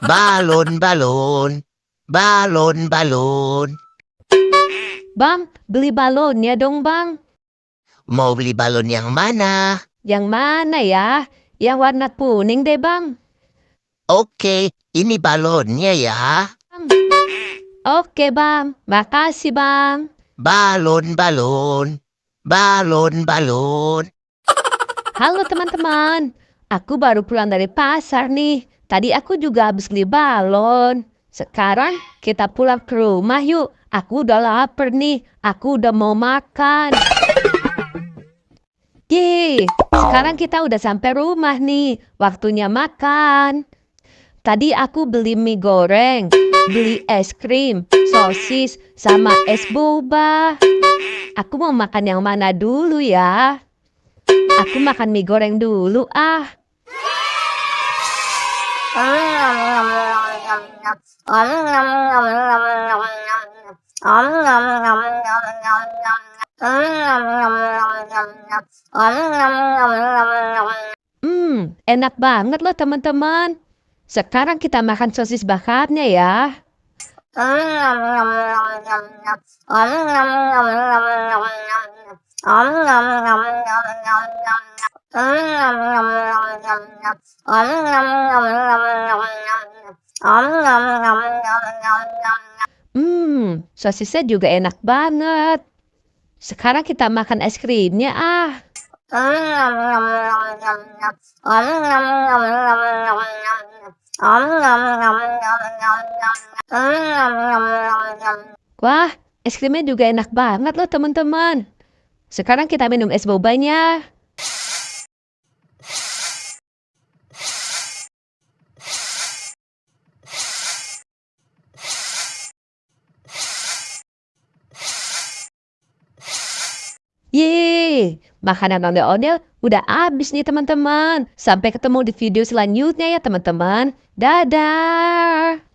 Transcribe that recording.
Balon, balon, balon, balon. Bang, beli balonnya dong, Bang. Mau beli balon yang mana? Yang mana ya? Yang warna kuning deh, Bang. Oke, ini balonnya ya. Bang. Oke, Bang. Makasih, Bang. Balon, balon, balon, balon. Halo, teman-teman. Aku baru pulang dari pasar nih. Tadi aku juga habis beli balon. Sekarang kita pulang ke rumah yuk. Aku udah lapar nih. Aku udah mau makan. Yeay, sekarang kita udah sampai rumah nih. Waktunya makan. Tadi aku beli mie goreng, beli es krim, sosis, sama es boba. Aku mau makan yang mana dulu ya? Aku makan mie goreng dulu ah. Enak banget loh teman-teman. Sekarang kita makan sosis bakarnya ya. Sosisnya juga enak banget. Sekarang kita makan es krimnya ah. Wah, es krimnya juga enak banget loh teman-teman. Sekarang kita minum es bobanya. Yeay, makanan ondel-ondel udah habis nih teman-teman. Sampai ketemu di video selanjutnya ya teman-teman. Dadah!